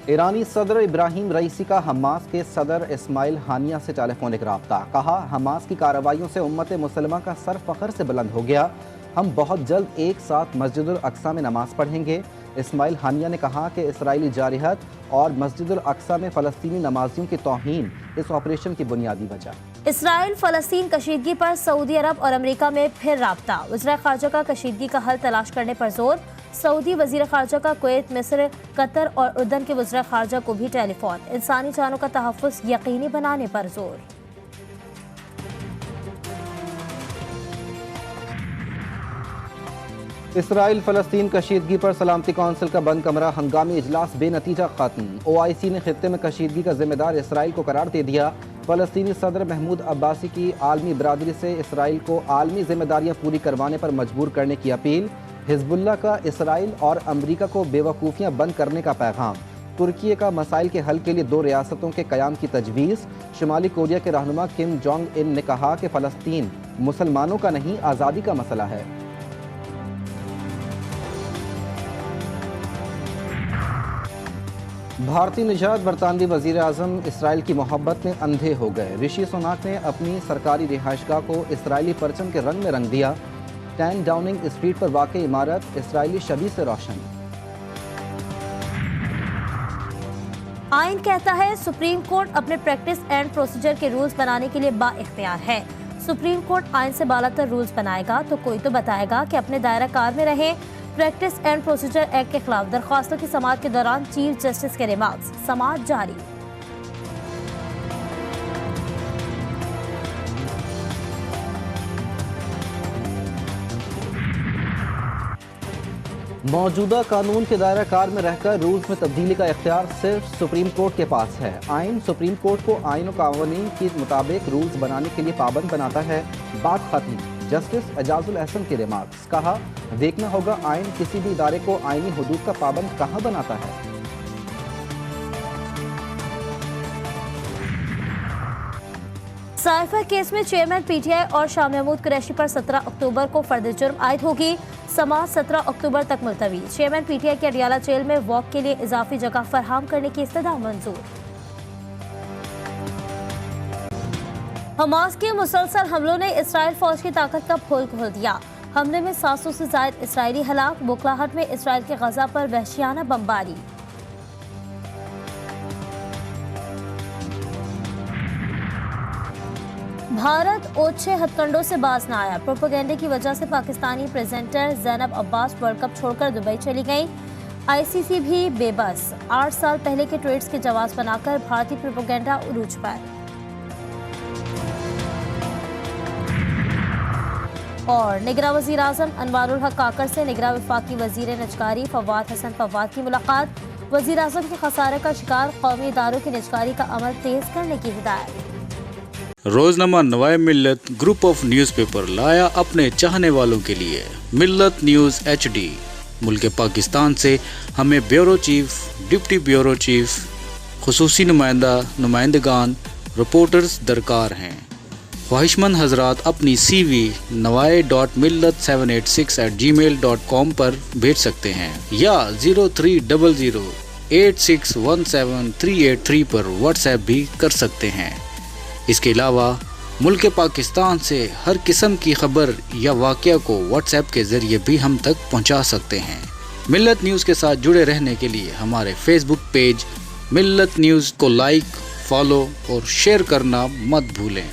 ایرانی صدر Ebrahim Raisi کا حماس کے صدر اسماعیل ہانیہ سے ٹیلی فونک رابطہ. کہا حماس کی کارروائیوں سے امت مسلمہ کا سر فخر سے بلند ہو گیا. ہم بہت جلد ایک ساتھ مسجد الاقصیٰ میں نماز پڑھیں گے. اسماعیل ہانیہ نے کہا کہ اسرائیلی جارحیت اور مسجد الاقصیٰ میں فلسطینی نمازیوں کی توہین اس آپریشن کی بنیادی وجہ. اسرائیل فلسطین کشیدگی پر سعودی عرب اور امریکہ میں پھر رابطہ. وزیر خارجہ کا کشیدگی کا حل تلاش کرنے پر زور. سعودی وزیر خارجہ کا کویت، مصر، قطر اور اردن کے وزراء خارجہ کو بھی ٹیلی فون. انسانی جانوں کا تحفظ یقینی بنانے پر زور. اسرائیل فلسطین کشیدگی پر سلامتی کونسل کا بند کمرہ ہنگامی اجلاس بے نتیجہ ختم. OIC نے خطے میں کشیدگی کا ذمہ دار اسرائیل کو قرار دے دیا. فلسطینی صدر محمود عباسی کی عالمی برادری سے اسرائیل کو عالمی ذمہ داریاں پوری کروانے پر مجبور کرنے کی اپیل. حزب اللہ کا اسرائیل اور امریکہ کو بیوقوفیاں بند کرنے کا پیغام. ترکی کا مسائل کے حل کے لیے 2 ریاستوں کے قیام کی تجویز. شمالی کوریا کے رہنما کم جونگ ان نے کہا کہ فلسطین مسلمانوں کا نہیں آزادی کا مسئلہ ہے. بھارتی نژاد برطانوی وزیر اعظم اسرائیل کی محبت میں اندھے ہو گئے. رشی سوناک نے اپنی سرکاری رہائشگاہ کو اسرائیلی پرچم کے رنگ میں رنگ دیا. 10 ڈاؤننگ اسٹریٹ پر واقع عمارت اسرائیلی شبیہ سے روشن. آئین کہتا ہے سپریم کورٹ اپنے پریکٹس اینڈ پروسیجر کے رولز بنانے کے لیے با اختیار ہے. سپریم کورٹ آئین سے بالاتر رولز بنائے گا تو کوئی تو بتائے گا کہ اپنے دائرہ کار میں رہیں. پریکٹس اینڈ پروسیجر ایکٹ کے خلاف درخواستوں کی سماعت کے دوران چیف جسٹس کے ریمارکس. سماعت جاری. موجودہ قانون کے دائرہ کار میں رہ کر رولز میں تبدیلی کا اختیار صرف سپریم کورٹ کے پاس ہے. آئین سپریم کورٹ کو آئین و قوانین کے مطابق رولز بنانے کے لیے پابند بناتا ہے. بات ختم. جسٹس اعجاز الاحسن کے ریمارکس. کہا دیکھنا ہوگا آئین کسی بھی ادارے کو آئینی حدود کا پابند کہاں بناتا ہے. سائفر کیس میں چیئرمین PTI اور شاہ محمود قریشی پر 17 اکتوبر کو فرد جرم عائد ہوگی. سماعت 17 اکتوبر تک ملتوی. چیئرمین PTI کے اڈیالہ جیل میں واک کے لیے اضافی جگہ فراہم کرنے کی استدعا منظور. حماس کے مسلسل حملوں نے اسرائیل فوج کی طاقت کا پھول کھول دیا. حملے میں 700 سے زائد اسرائیلی ہلاک. بکلاہٹ میں اسرائیل کے غزہ پر وحشیانہ بمباری. بھارت اوچھے ہتھ کنڈوں سے باز نہ آیا. پروپیگنڈے کی وجہ سے پاکستانی پریزنٹر زینب عباس ورلڈ کپ چھوڑ کر دبئی چلی گئیں. ICC بھی بے بس. 8 سال پہلے کے ٹویٹس کے جواز بنا کر بھارتی پروپیگنڈا عروج پر. اور نگراں وزیر اعظم انوار الحق کاکڑ سے نگراں وفاقی وزیر نجکاری فواد حسن فواد کی ملاقات. وزیر اعظم کے خسارے کا شکار قومی اداروں کی نجکاری کا عمل تیز کرنے کی ہدایت. روزنامہ نوائے ملت گروپ آف نیوز پیپر لایا اپنے چاہنے والوں کے لیے ملت نیوز HD. ملک پاکستان سے ہمیں bureau chief, deputy bureau chief, خصوصی نمائندگان، رپورٹرز درکار ہیں. خواہشمند حضرات اپنی CV nawai.millat786@gmail.com پر بھیج سکتے ہیں یا 0300861738 پر واٹس ایپ بھی کر سکتے ہیں. اس کے علاوہ ملک پاکستان سے ہر قسم کی خبر یا واقعہ کو واٹس ایپ کے ذریعے بھی ہم تک پہنچا سکتے ہیں. ملت نیوز کے ساتھ جڑے رہنے کے لیے ہمارے فیس بک پیج ملت نیوز کو لائک، فالو اور شیئر کرنا مت بھولیں.